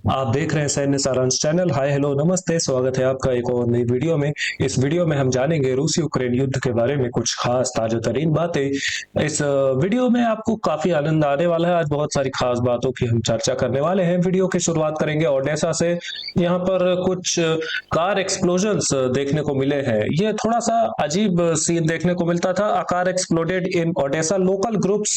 आप देख रहे हैं सैन्य सारांश चैनल। हाय हेलो नमस्ते, स्वागत है आपका एक और नई वीडियो में। इस वीडियो में हम जानेंगे रूस यूक्रेन युद्ध के बारे में कुछ खास ताजा तरीन बातें। इस वीडियो में आपको काफी आनंद आने वाला है। आज बहुत सारी खास बातों की हम चर्चा करने वाले हैं। वीडियो की शुरुआत करेंगे ओडेसा से। यहाँ पर कुछ कार एक्सप्लोजन्स देखने को मिले हैं। ये थोड़ा सा अजीब सीन देखने को मिलता था। A car exploded in Odesa. Local groups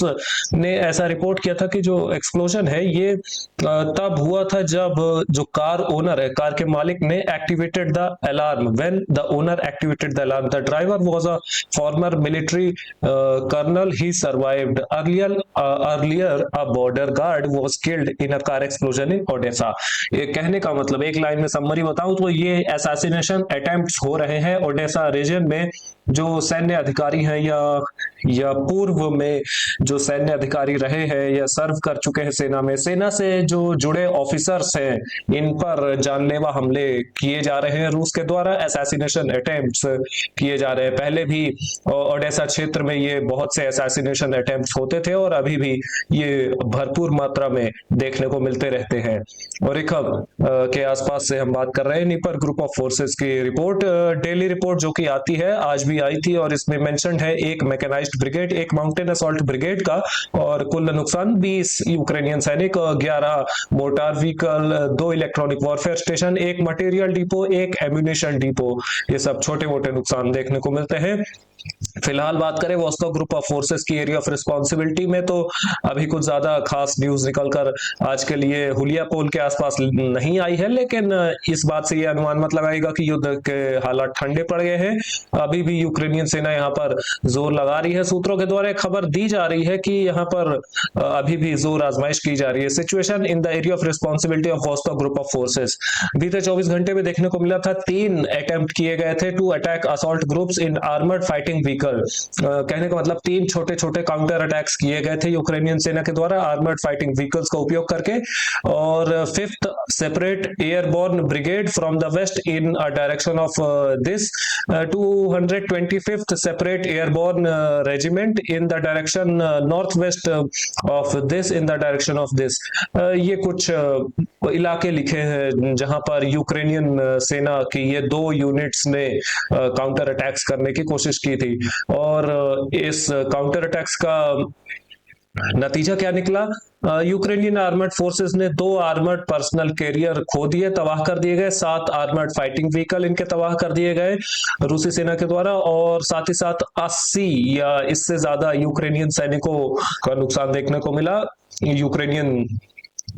ने ऐसा रिपोर्ट किया था कि जो एक्सप्लोजन है ये तब हुआ था जब जो कार ओनर है, कार के मालिक ने activated the alarm. When the owner activated the alarm, the driver was a former military colonel. He survived earlier a border guard was killed in a car explosion in Odesa. ये कहने का मतलब, एक line में summary बताऊं तो ये assassination attempts हो रहे हैं ओडेसा रीजन में। जो सैन्य अधिकारी हैं या पूर्व में जो सैन्य अधिकारी रहे हैं या सर्व कर चुके हैं सेना में, सेना से जो जुड़े ऑफिसर्स हैं, इन पर जानलेवा हमले किए जा रहे हैं रूस के द्वारा। असैसिनेशन अटेम्प्ट्स किए जा रहे हैं। पहले भी ओडेसा क्षेत्र में ये बहुत से असैसिनेशन अटेम्प्ट्स होते थे और अभी भी ये भरपूर मात्रा में देखने को मिलते रहते हैं। और एक के आसपास से हम बात कर रहे हैं। निपर ग्रुप ऑफ फोर्सेस की रिपोर्ट, डेली रिपोर्ट जो कि आती है, आज भी आई थी, और इसमें मेंशन्ड है एक मैकेनाइज्ड ब्रिगेड, एक माउंटेन असॉल्ट ब्रिगेड का, और कुल नुकसान 20 यूक्रेनियन सैनिक, 11 motor vehicle, 2 electronic warfare station, एक मटेरियल डिपो, एक एम्यूनेशन डिपो। ये सब छोटे मोटे नुकसान देखने को मिलते हैं। फिलहाल बात करें वॉस्को ग्रुप ऑफ फोर्सेस की एरिया ऑफ रिस्पॉन्सिबिलिटी में, तो अभी कुछ ज्यादा खास न्यूज निकलकर आज के लिए हुलिया पोल के आसपास नहीं आई है, लेकिन इस बात से यह अनुमान मत लगाएगा कि युद्ध के हालात ठंडे पड़ गए हैं। अभी भी यूक्रेनियन सेना यहाँ पर जोर लगा रही है। सूत्रों के द्वारा खबर दी जा रही है कि यहाँ पर अभी भी जोर आजमाइश की जा रही है। Situation in the area of responsibility of Vostok group of forces, बीते 24 घंटे में देखने को मिला था 3 अटेम्प्ट किए गए थे to attack assault groups in armoured fighting vehicle. कहने का मतलब 3 छोटे छोटे काउंटर अटैक्स किए गए थे यूक्रेनियन सेना के द्वारा आर्मर्ड फाइटिंग व्हीकल्स का उपयोग करके। और 5th separate airborne brigade from the west in direction of this, 225th separate airborne regiment in the direction north west of this, in the direction of this. ये कुछ इलाके लिखे हैं जहां पर यूक्रेनियन सेना की ये 2 यूनिट्स ने काउंटर अटैक्स करने की कोशिश की थी। और इस काउंटर अटैक्स का नतीजा क्या निकला? यूक्रेनियन आर्मर्ड फोर्सेस ने 2 आर्मर्ड पर्सनल कैरियर खो दिए, तबाह कर दिए गए। 7 आर्मर्ड फाइटिंग व्हीकल इनके तबाह कर दिए गए रूसी सेना के द्वारा, और साथ ही साथ 80 या इससे ज्यादा यूक्रेनियन सैनिकों का नुकसान देखने को मिला। यूक्रेनियन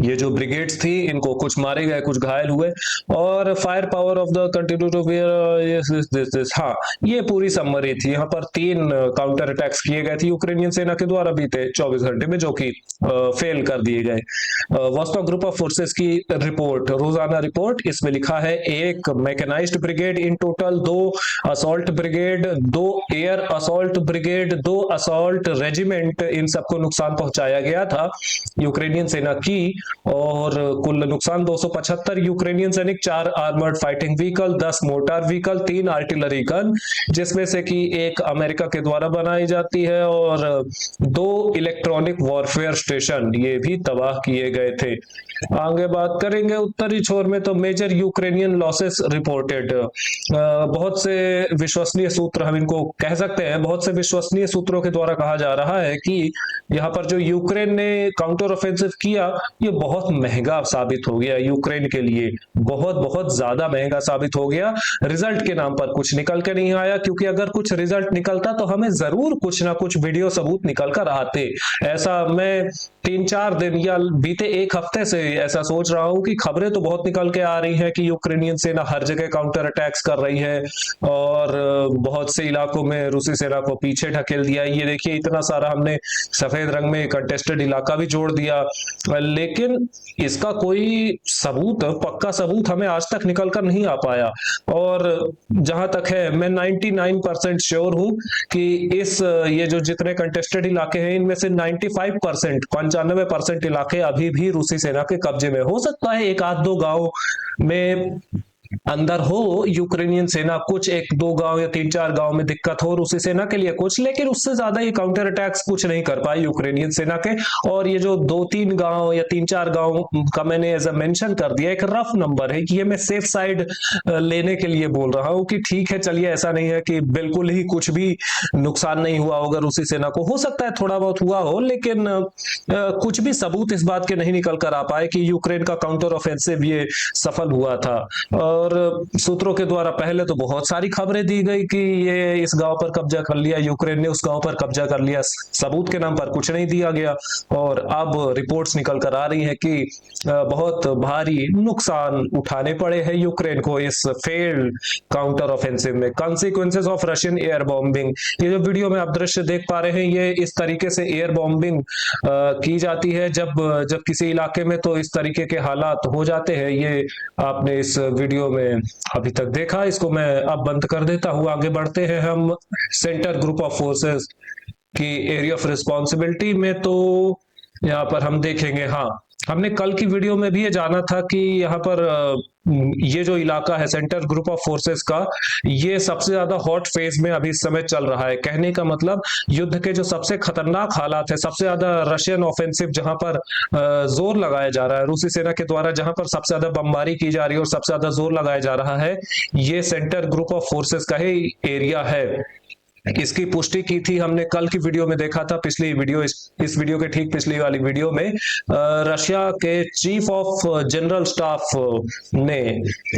ये जो ब्रिगेड्स थी, इनको कुछ मारे गए, कुछ घायल हुए। और fire power of the continue to this, हाँ, ये पूरी समरी थी। यहाँ पर 3 काउंटर अटैक्स किए गए थे यूक्रेनियन सेना के द्वारा बीते 24 घंटे में, जो कि फेल कर दिए गए। वॉस्को ग्रुप ऑफ फोर्सेस की रिपोर्ट, रोजाना रिपोर्ट, इसमें लिखा है 1 mechanised brigade in total, 2 assault brigade, 2 air assault brigade, 2 assault regiment, इन सबको नुकसान पहुंचाया गया था यूक्रेनियन सेना की। और कुल नुकसान 275 यूक्रेनियन सैनिक, 4 armoured fighting vehicle, 10 motor vehicle, 3 artillery gun, जिसमें से कि 1 अमेरिका के द्वारा बनाई जाती है, और 2 इलेक्ट्रॉनिक वॉरफेयर स्टेशन ये भी तबाह किए गए थे। आगे बात करेंगे उत्तरी छोर में, तो मेजर यूक्रेनियन लॉसेस रिपोर्टेड। बहुत से विश्वसनीय सूत्र, हम इनको कह सकते हैं, बहुत से विश्वसनीय सूत्रों के द्वारा कहा जा रहा है कि यहाँ पर जो यूक्रेन ने काउंटर ऑफेंसिव किया, ये बहुत महंगा साबित हो गया यूक्रेन के लिए। बहुत बहुत ज्यादा महंगा साबित हो गया। रिजल्ट के नाम पर कुछ निकल के नहीं आया, क्योंकि अगर कुछ रिजल्ट निकलता तो हमें जरूर कुछ ना कुछ वीडियो सबूत निकल कर आते। ऐसा मैं 3-4 दिन या बीते 1 हफ्ते से ऐसा सोच रहा हूं कि खबरें तो बहुत निकल के आ रही हैं कि यूक्रेनियन सेना हर जगह काउंटर अटैक्स कर रही है, और बहुत से इलाकों में रूसी सेना को पीछे ढकेल दिया। ये देखिए, इतना सारा हमने सफेद रंग में कंटेस्टेड इलाका भी जोड़ दिया, लेकिन इसका कोई सबूत, पक्का सबूत हमें आज तक निकल कर नहीं आ पाया। और जहां तक है, मैं 99% श्योर हूं कि ये जो जितने कंटेस्टेड इलाके हैं, इनमें से 95%, 95% इलाके अभी भी रूसी सेना के कब्जे में। हो सकता है 1 आध 2 गांव में अंदर हो यूक्रेनियन सेना, कुछ एक दो गांव या तीन चार गांव में दिक्कत हो रूसी सेना के लिए कुछ, लेकिन उससे ज्यादा ये काउंटर अटैक्स कुछ नहीं कर पाए यूक्रेनियन सेना के। और ये जो दो तीन गांव या तीन चार गांव का मैंने एज अ मेंशन कर दिया, एक रफ नंबर है कि ये मैं सेफ साइड लेने के लिए बोल रहा हूं कि ठीक है चलिए, ऐसा नहीं है कि बिल्कुल ही कुछ भी नुकसान नहीं हुआ होगा रूसी सेना को, हो सकता है थोड़ा बहुत हुआ हो, लेकिन कुछ भी सबूत इस बात के नहीं निकल कर आ पाए कि यूक्रेन का काउंटर ऑफेंसिव ये सफल हुआ था। और सूत्रों के द्वारा पहले तो बहुत सारी खबरें दी गई कि ये इस गांव पर कब्जा कर लिया, यूक्रेन ने उस गांव पर कब्जा कर लिया, सबूत के नाम पर कुछ नहीं दिया गया। और अब रिपोर्ट्स निकल कर आ रही है कि बहुत भारी नुकसान उठाने पड़े हैं यूक्रेन को इस फेल्ड काउंटर ऑफेंसिव में। Consequences of Russian air bombing, ये जो वीडियो में आप दृश्य देख पा रहे हैं, ये इस तरीके से एयर बॉम्बिंग की जाती है जब जब किसी इलाके में तो इस तरीके के हालात हो जाते हैं। ये आपने इस वीडियो में अभी तक देखा, इसको मैं अब बंद कर देता हूं। आगे बढ़ते हैं हम सेंटर ग्रुप ऑफ फोर्सेस की एरिया ऑफ रिस्पॉन्सिबिलिटी में। तो यहाँ पर हम देखेंगे, हाँ हमने कल की वीडियो में भी ये जाना था कि यहाँ पर ये जो इलाका है सेंटर ग्रुप ऑफ फोर्सेस का, ये सबसे ज्यादा हॉट फेज में अभी इस समय चल रहा है। कहने का मतलब युद्ध के जो सबसे खतरनाक हालात है, सबसे ज्यादा रशियन ऑफेंसिव जहां पर जोर लगाया जा रहा है रूसी सेना के द्वारा, जहां पर सबसे ज्यादा बमबारी की जा रही है और सबसे ज्यादा जोर लगाया जा रहा है, ये सेंटर ग्रुप ऑफ फोर्सेस का ही एरिया है। इसकी पुष्टि की थी हमने कल की वीडियो में, देखा था पिछली वीडियो, इस वीडियो के ठीक पिछली वाली वीडियो में रशिया के चीफ ऑफ जनरल स्टाफ ने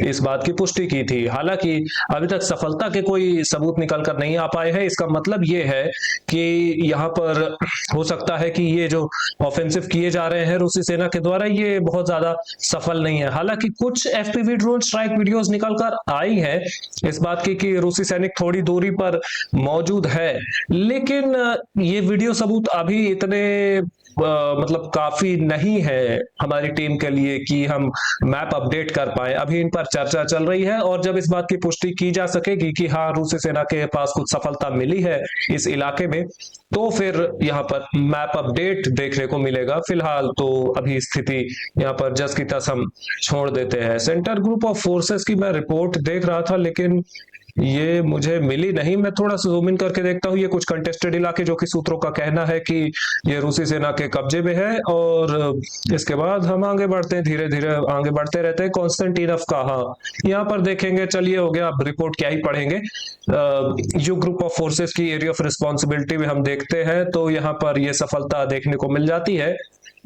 इस बात की पुष्टि की थी। हालांकि अभी तक सफलता के कोई सबूत निकल कर नहीं आ पाए हैं। इसका मतलब ये है कि यहाँ पर हो सकता है कि ये जो ऑफेंसिव किए जा रहे हैं रूसी सेना के द्वारा, ये बहुत ज्यादा सफल नहीं है। हालांकि कुछ एफपीवी ड्रोन स्ट्राइक वीडियोस निकल कर आई है इस बात की कि रूसी सैनिक थोड़ी दूरी पर मौजूद है, लेकिन ये वीडियो सबूत अभी इतने मतलब काफी नहीं है हमारी टीम के लिए कि हम मैप अपडेट कर पाए। अभी इन पर चर्चा चल रही है और जब इस बात की पुष्टि की जा सकेगी कि हाँ रूसी सेना के पास कुछ सफलता मिली है इस इलाके में, तो फिर यहाँ पर मैप अपडेट देखने को मिलेगा। फिलहाल तो अभी स्थिति यहाँ पर जस की तस हम छोड़ देते हैं। सेंटर ग्रुप ऑफ फोर्सेस की मैं रिपोर्ट देख रहा था, लेकिन ये मुझे मिली नहीं। मैं थोड़ा सा जूम इन करके देखता हूँ। ये कुछ कंटेस्टेड इलाके जो कि सूत्रों का कहना है कि ये रूसी सेना के कब्जे में है। और इसके बाद हम आगे बढ़ते हैं, धीरे धीरे आगे बढ़ते रहते हैं। कॉन्स्टेंटिनोव का, हाँ यहाँ पर देखेंगे, चलिए हो गया, अब रिपोर्ट क्या ही पढ़ेंगे। यू ग्रुप ऑफ फोर्सेस की एरिया ऑफ रिस्पॉन्सिबिलिटी में हम देखते हैं तो यहाँ पर ये सफलता देखने को मिल जाती है।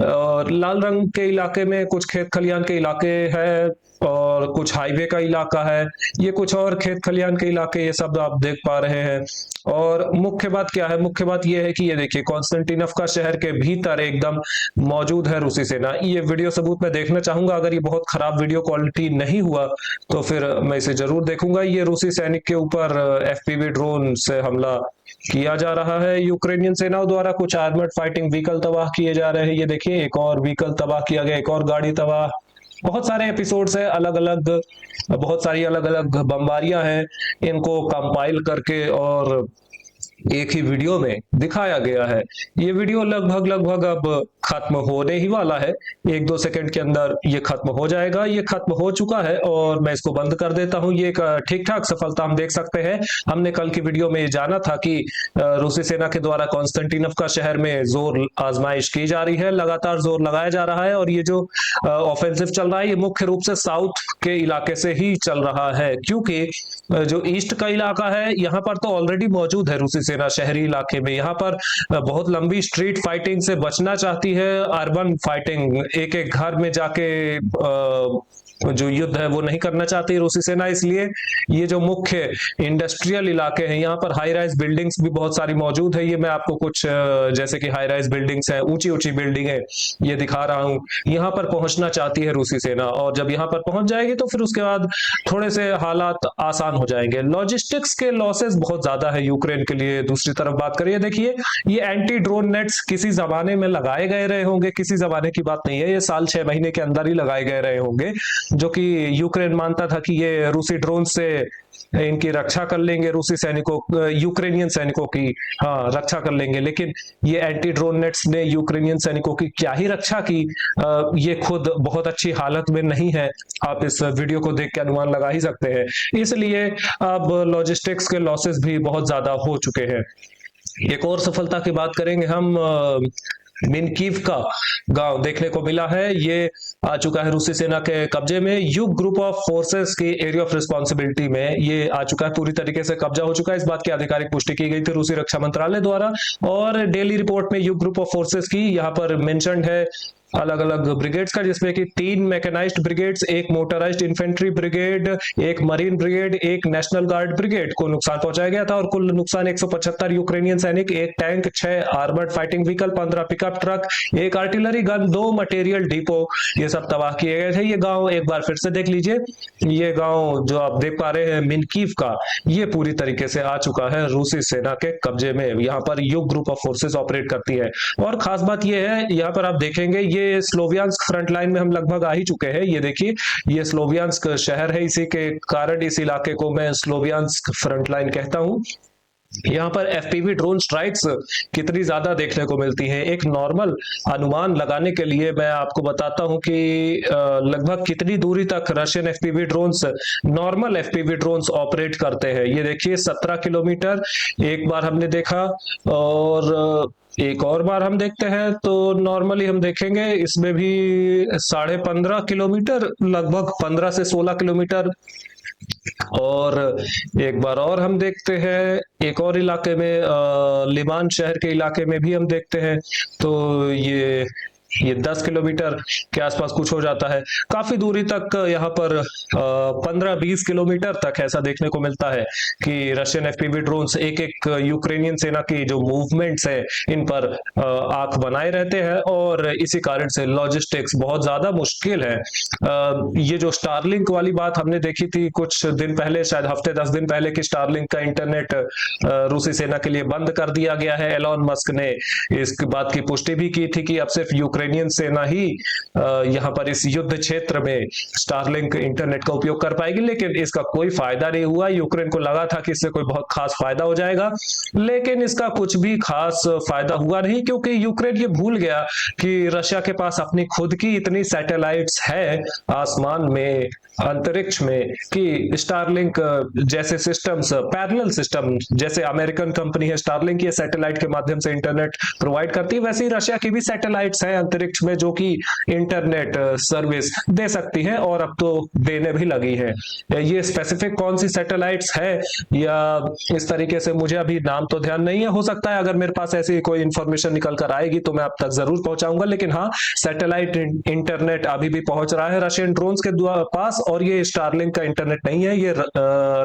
और लाल रंग के इलाके में कुछ खेत खलियान के इलाके हैं और कुछ हाईवे का इलाका है, ये कुछ और खेत खलियान के इलाके, ये सब आप देख पा रहे हैं। और मुख्य बात क्या है, मुख्य बात ये है कि ये देखिए कॉन्स्टेंटिनोव का शहर के भीतर एकदम मौजूद है रूसी सेना। ये वीडियो सबूत मैं देखना चाहूंगा, अगर ये बहुत खराब वीडियो क्वालिटी नहीं हुआ तो फिर मैं इसे जरूर देखूंगा। ये रूसी सैनिक के ऊपर एफपीवी ड्रोन से हमला किया जा रहा है यूक्रेनियन सेनाओं द्वारा। कुछ आर्मर्ड फाइटिंग व्हीकल तबाह किए जा रहे हैं, ये देखिए एक और व्हीकल तबाह किया गया, एक और गाड़ी तबाह। बहुत सारे एपिसोड्स है, अलग अलग, बहुत सारी अलग अलग बमबारियां हैं, इनको कंपाइल करके और एक ही वीडियो में दिखाया गया है। ये वीडियो लगभग लगभग अब खत्म होने ही वाला है, एक दो सेकंड के अंदर ये खत्म हो जाएगा। ये खत्म हो चुका है और मैं इसको बंद कर देता हूं। ये एक ठीक ठाक सफलता हम देख सकते हैं। हमने कल की वीडियो में जाना था कि रूसी सेना के द्वारा कॉन्स्टेंटिनोव का शहर में जोर आजमाइश की जा रही है, लगातार जोर लगाया जा रहा है। और ये जो ऑफेंसिव चल रहा है ये मुख्य रूप से साउथ के इलाके से ही चल रहा है, क्योंकि जो ईस्ट का इलाका है यहाँ पर तो ऑलरेडी मौजूद है रूसी सेना शहरी इलाके में। यहाँ पर बहुत लंबी स्ट्रीट फाइटिंग से बचना चाहती है, अर्बन फाइटिंग, एक एक घर में जाके जो युद्ध है वो नहीं करना चाहती रूसी सेना। इसलिए ये जो मुख्य इंडस्ट्रियल इलाके हैं, यहाँ पर हाई राइज बिल्डिंग्स भी बहुत सारी मौजूद है। ये मैं आपको कुछ जैसे कि हाई राइज बिल्डिंग्स है, ऊंची ऊंची बिल्डिंग है, ये दिखा रहा हूँ। यहाँ पर पहुंचना चाहती है रूसी सेना और जब यहाँ पर पहुंच जाएगी तो फिर उसके बाद थोड़े से हालात आसान हो जाएंगे। लॉजिस्टिक्स के लॉसेस बहुत ज्यादा है यूक्रेन के लिए। दूसरी तरफ बात करिए, देखिए ये एंटी ड्रोन नेट्स किसी जमाने में लगाए गए रहे होंगे, किसी जमाने की बात नहीं है, ये साल 6 महीने के अंदर ही लगाए गए रहे होंगे, जो कि यूक्रेन मानता था कि ये रूसी ड्रोन से इनकी रक्षा कर लेंगे, रूसी सैनिकों यूक्रेनियन सैनिकों की, हाँ रक्षा कर लेंगे। लेकिन ये एंटी ड्रोन नेट्स ने यूक्रेनियन सैनिकों की क्या ही रक्षा की, ये खुद बहुत अच्छी हालत में नहीं है, आप इस वीडियो को देख के अनुमान लगा ही सकते हैं। इसलिए अब लॉजिस्टिक्स के लॉसेस भी बहुत ज्यादा हो चुके हैं। एक और सफलता की बात करेंगे हम, मिनकीव का गांव देखने को मिला है, ये आ चुका है रूसी सेना के कब्जे में। युग ग्रुप ऑफ फोर्सेस की एरिया ऑफ रिस्पॉन्सिबिलिटी में ये आ चुका है, पूरी तरीके से कब्जा हो चुका है। इस बात की आधिकारिक पुष्टि की गई थी रूसी रक्षा मंत्रालय द्वारा, और डेली रिपोर्ट में युग ग्रुप ऑफ फोर्सेस की यहाँ पर मेंशन्ड है अलग अलग ब्रिगेड्स का, जिसमें कि 3 मैकेनाइज्ड ब्रिगेड्स, एक मोटराइज्ड इन्फेंट्री ब्रिगेड, एक मरीन ब्रिगेड, एक नेशनल गार्ड ब्रिगेड को नुकसान पहुंचाया गया था। और कुल नुकसान 175 यूक्रेनियन सैनिक, एक tank, 6 armoured fighting vehicle, 15 pickup truck, एक आर्टिलरी गन, 2 मटेरियल डिपो, ये सब तबाह किए गए थे। ये गांव एक बार फिर से देख लीजिए, ये गांव जो आप देख पा रहे हैं मिनकीव का, ये पूरी तरीके से आ चुका है रूसी सेना के कब्जे में। यहाँ पर युग ग्रुप ऑफ फोर्सेस ऑपरेट करती है। और खास बात ये है, यहाँ पर आप देखेंगे ये स्लोवियांस्क फ्रंट लाइन में हम लगभग आ ही चुके हैं। ये देखिए, ये स्लोवियांस्क शहर है, इसी के कारण इस इलाके को मैं स्लोवियांस्क फ्रंट लाइन कहता हूं। यहाँ पर एफपीवी ड्रोन स्ट्राइक्स कितनी ज्यादा देखने को मिलती हैं, एक नॉर्मल अनुमान लगाने के लिए मैं आपको बताता हूं कि लगभग कितनी दूरी तक Russian FPV drones, normal FPV drones operate करते हैं। ये देखिए 17 किलोमीटर एक बार हमने देखा, और एक और बार हम देखते हैं तो नॉर्मली हम देखेंगे इसमें भी 15.5 किलोमीटर, लगभग 15 से 16 किलोमीटर। और एक बार और हम देखते हैं एक और इलाके में, लिमान शहर के इलाके में भी हम देखते हैं, तो ये 10 किलोमीटर के आसपास कुछ हो जाता है। काफी दूरी तक यहाँ पर 15-20 किलोमीटर तक ऐसा देखने को मिलता है कि रशियन एफपीवी ड्रोन्स एक एक यूक्रेनियन सेना की जो मूवमेंट्स है इन पर आंख बनाए रहते हैं, और इसी कारण से लॉजिस्टिक्स बहुत ज्यादा मुश्किल है। ये जो स्टारलिंक वाली बात हमने देखी थी कुछ दिन पहले, शायद हफ्ते 10 दिन पहले, कि स्टारलिंक का इंटरनेट रूसी सेना के लिए बंद कर दिया गया है। एलॉन मस्क ने इस बात की पुष्टि भी की थी कि अब सिर्फ यूक्रेनियन सेना ही यहाँ पर इस युद्ध क्षेत्र में स्टारलिंक इंटरनेट का उपयोग कर पाएगी, लेकिन इसका कोई फायदा नहीं हुआ। यूक्रेन को लगा था कि इससे कोई बहुत खास फायदा हो जाएगा, लेकिन इसका कुछ भी खास फायदा हुआ नहीं, क्योंकि यूक्रेन ये भूल गया कि रशिया के पास अपनी खुद की इतनी सैटेलाइट्स है आसमान में, अंतरिक्ष में, कि स्टारलिंक जैसे सिस्टम्स, पैरेलल सिस्टम, जैसे अमेरिकन कंपनी है स्टारलिंक, ये सैटेलाइट के माध्यम से इंटरनेट प्रोवाइड करती है, वैसे ही रशिया की भी सैटेलाइट्स हैं अंतरिक्ष में जो कि इंटरनेट सर्विस दे सकती है, और अब तो देने भी लगी है। ये स्पेसिफिक कौन सी सैटेलाइट्स है या इस तरीके से मुझे अभी नाम तो ध्यान नहीं है, हो सकता है अगर मेरे पास ऐसी कोई इंफॉर्मेशन निकल कर आएगी तो मैं आप तक जरूर पहुंचाऊंगा। लेकिन हाँ, सैटेलाइट इंटरनेट अभी भी पहुंच रहा है रशियन ड्रोन्स के पास, और ये स्टारलिंक का इंटरनेट नहीं है, ये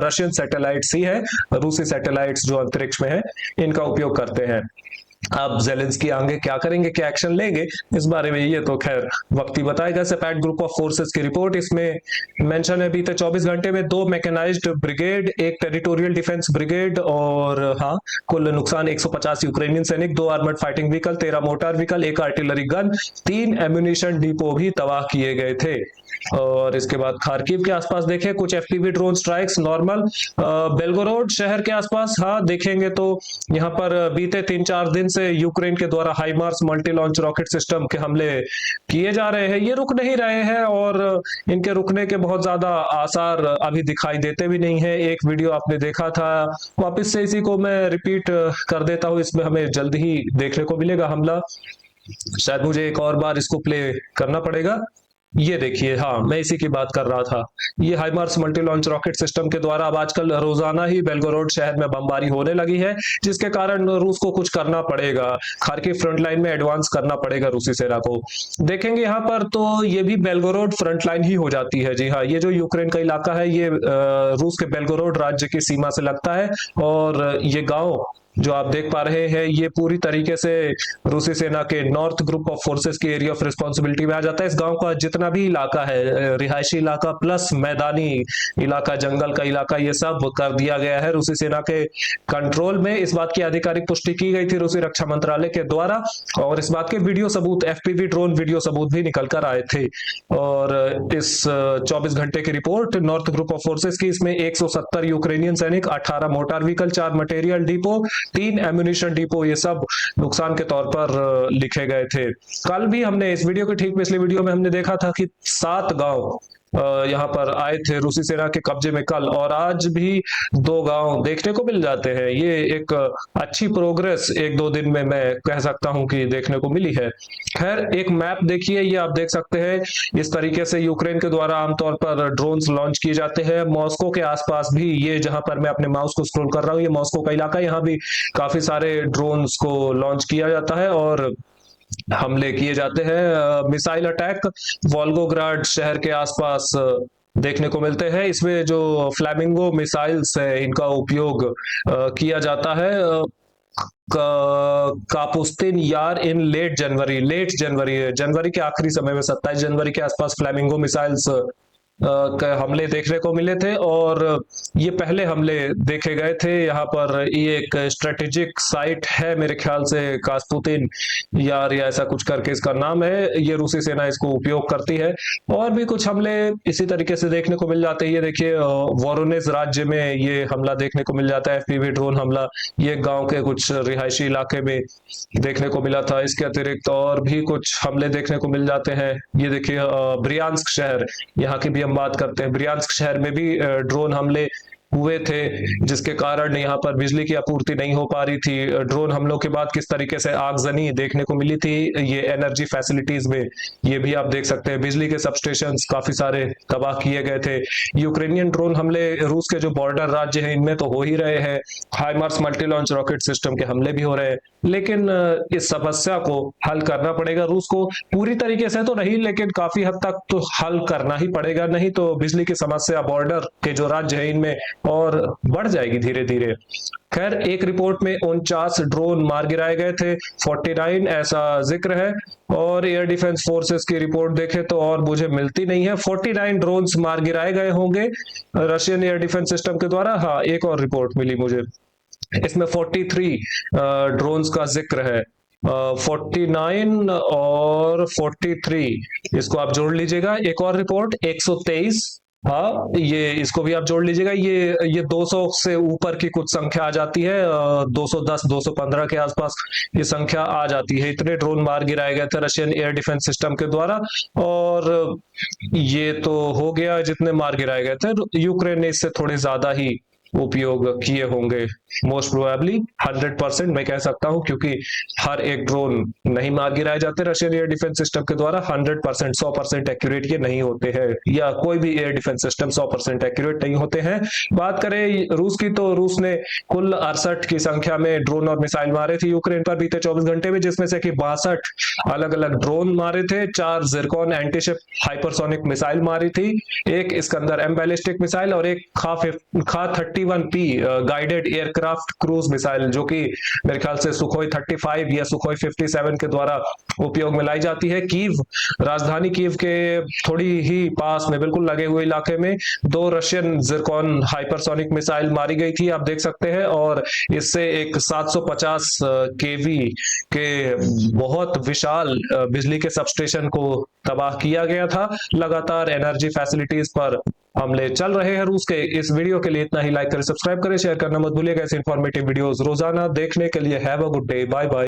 रशियन सैटेलाइट्स ही है, रूसी सैटेलाइट्स जो अंतरिक्ष में है इनका उपयोग करते हैं। अब जेलेंस्की आगे क्या करेंगे, क्या एक्शन लेंगे, इस बारे में ये तो खैर वक्त ही बताएगा। सेपैट ग्रुप ऑफ फोर्सेस की रिपोर्ट, इसमें मेंशन है बीते 24 घंटे में 2 मैकेनाइज्ड ब्रिगेड, एक टेरिटोरियल डिफेंस ब्रिगेड, और हाँ कुल नुकसान 150 यूक्रेनियन सैनिक, 2 armoured fighting vehicle, 13 motor vehicle, 1 artillery gun, 3 ammunition depot भी तबाह किए गए थे। और इसके बाद खार्किव के आसपास देखें कुछ FPV drone strikes normal, Belgorod शहर के आसपास हाँ देखेंगे तो यहाँ पर बीते 3-4 दिन से यूक्रेन के द्वारा हाइमार्स मल्टी लॉन्च रॉकेट सिस्टम के हमले किए जा रहे हैं। ये रुक नहीं रहे हैं, और इनके रुकने के बहुत ज्यादा आसार अभी दिखाई देते भी नहीं है। एक वीडियो आपने देखा था, वापस से इसी को मैं रिपीट कर देता हूँ, इसमें हमें जल्द ही देखने को मिलेगा हमला। शायद मुझे एक और बार इसको प्ले करना पड़ेगा। ये देखिए, हाँ मैं इसी की बात कर रहा था। ये हाइमार्स मल्टी लॉन्च रॉकेट सिस्टम के द्वारा अब आजकल रोजाना ही बेलगोरोड शहर में बमबारी होने लगी है, जिसके कारण रूस को कुछ करना पड़ेगा, खार्किव फ्रंट लाइन में एडवांस करना पड़ेगा रूसी सेना को। देखेंगे यहाँ पर तो ये भी बेलगोरोड फ्रंट लाइन ही हो जाती है। जी हाँ, ये जो यूक्रेन का इलाका है ये रूस के बेलगोरोड राज्य की सीमा से लगता है, और ये गाँव जो आप देख पा रहे हैं ये पूरी तरीके से रूसी सेना के नॉर्थ ग्रुप ऑफ फोर्सेस की एरिया ऑफ रिस्पॉन्सिबिलिटी में आ जाता है। इस गांव का जितना भी इलाका है, रिहायशी इलाका प्लस मैदानी इलाका, जंगल का इलाका, ये सब कर दिया गया है रूसी सेना के कंट्रोल में। इस बात की आधिकारिक पुष्टि की गई थी रूसी रक्षा मंत्रालय के द्वारा, और इस बात के वीडियो सबूत, एफपीवी ड्रोन वीडियो सबूत भी निकल कर आए थे। और इस 24 घंटे की report north group of forces की, इसमें 170 यूक्रेनियन सैनिक, 18 motor vehicle, 4 material depot, 3 ammunition depot, ये सब नुकसान के तौर पर लिखे गए थे। कल भी हमने इस वीडियो के ठीक पिछले वीडियो में हमने देखा था कि 7 गांव यहाँ पर आए थे रूसी सेना के कब्जे में कल, और आज भी 2 गांव देखने को मिल जाते हैं। ये एक अच्छी प्रोग्रेस 1-2 दिन में मैं कह सकता हूं कि देखने को मिली है। खैर, एक मैप देखिए, ये आप देख सकते हैं। इस तरीके से यूक्रेन के द्वारा आमतौर पर ड्रोन्स लॉन्च किए जाते हैं। मॉस्को के आसपास भी, ये जहां पर मैं अपने माउस को स्क्रॉल कर रहा हूँ, ये मॉस्को का इलाका, यहाँ भी काफी सारे ड्रोन्स को लॉन्च किया जाता है और हमले किए जाते हैं। मिसाइल अटैक वोल्गोग्राड शहर के आसपास देखने को मिलते हैं। इसमें जो फ्लैमिंगो मिसाइल्स है, इनका उपयोग किया जाता है। कापुस्तिन यार इन जनवरी के आखिरी समय में 27 जनवरी के आसपास फ्लैमिंगो मिसाइल्स के हमले देखने को मिले थे, और ये पहले हमले देखे गए थे। यहाँ पर ये एक स्ट्रेटेजिक साइट है मेरे ख्याल से, कास्पुतिन यार या ऐसा कुछ करके इसका नाम है। ये रूसी सेना इसको उपयोग करती है। और भी कुछ हमले इसी तरीके से देखने को मिल जाते हैं। ये देखिए, वोरोनेज राज्य में ये हमला देखने को मिल जाता है, एफपीवी ड्रोन हमला। ये गांव के कुछ रिहायशी इलाके में देखने को मिला था। इसके अतिरिक्त और भी कुछ हमले देखने को मिल जाते हैं। ये देखिए, ब्रियांस्क शहर, यहाँ की भी हम बात करते हैं। ब्रियांस्क शहर में भी ड्रोन हमले हुए थे, जिसके कारण यहाँ पर बिजली की आपूर्ति नहीं हो पा रही थी। ड्रोन हमलों के बाद किस तरीके से आगजनी देखने को मिली थी ये एनर्जी फैसिलिटीज में, ये भी आप देख सकते हैं। बिजली के सबस्टेशंस काफी सारे तबाह किए गए थे। यूक्रेनियन ड्रोन हमले रूस के जो बॉर्डर राज्य हैं इनमें तो हो ही रहे हैं। हाइमार्स मल्टी लॉन्च रॉकेट सिस्टम के हमले भी हो रहे हैं। लेकिन इस समस्या को हल करना पड़ेगा रूस को, पूरी तरीके से तो नहीं, लेकिन काफी हद तक तो हल करना ही पड़ेगा, नहीं तो बिजली की समस्या बॉर्डर के जो राज्य है इनमें और बढ़ जाएगी धीरे धीरे। खैर, एक रिपोर्ट में 49 ड्रोन मार गिराए गए थे, 49 ऐसा जिक्र है। और एयर डिफेंस फोर्सेस की रिपोर्ट देखें तो और मुझे मिलती नहीं है। 49 ड्रोन्स मार गिराए गए होंगे रशियन एयर डिफेंस सिस्टम के द्वारा। हाँ, एक और रिपोर्ट मिली मुझे, इसमें 43 ड्रोन्स का जिक्र है। 49 और 43 इसको आप जोड़ लीजिएगा। एक और रिपोर्ट 123, हाँ, ये इसको भी आप जोड़ लीजिएगा। ये 200 से ऊपर की कुछ संख्या आ जाती है, 210 215 के आसपास ये संख्या आ जाती है। इतने ड्रोन मार गिराए गए थे रशियन एयर डिफेंस सिस्टम के द्वारा, और ये तो हो गया जितने मार गिराए गए थे। यूक्रेन ने इससे थोड़े ज्यादा ही उपयोग किए होंगे, मोस्ट प्रोबेबली 100% मैं कह सकता हूं, क्योंकि हर एक ड्रोन नहीं मार गिराए जाते रशियन एयर डिफेंस सिस्टम के द्वारा। 100% 100% एक्यूरेट ये नहीं होते हैं, या कोई भी एयर डिफेंस सिस्टम 100% एक्यूरेट नहीं होते हैं। बात करें रूस की, तो रूस ने कुल 68 की संख्या में ड्रोन और मिसाइल मारे थे यूक्रेन पर बीते 24 घंटे में, जिसमें से कि 62 अलग अलग ड्रोन मारे थे, 4 जिरकॉन एंटीशिप हाइपरसोनिक मिसाइल मारी थी, एक इस्कंदर एम बैलिस्टिक मिसाइल, और एक खा 31P guided aircraft cruise missile, जो कि मेरे ख्याल से सुखोई 35 या सुखोई 57 के द्वारा उपयोग में लाई जाती है। कीव, राजधानी कीव के थोड़ी ही पास में, बिल्कुल लगे हुए इलाके में 2 रशियन जिरकॉन हाइपरसोनिक मिसाइल मारी गई थी, आप देख सकते हैं। और इससे एक 750 केवी के बहुत विशाल बिजली के सबस्टेशन को तबाह किया गया था। लगातार एनर्जी फैसिलिटीज पर हमले चल रहे हैं रूस के। इस वीडियो के लिए इतना ही। लाइक करें, सब्सक्राइब करें, शेयर करना मत भूलिएगा। ऐसे इंफॉर्मेटिव वीडियोस रोजाना देखने के लिए have a good day, bye bye.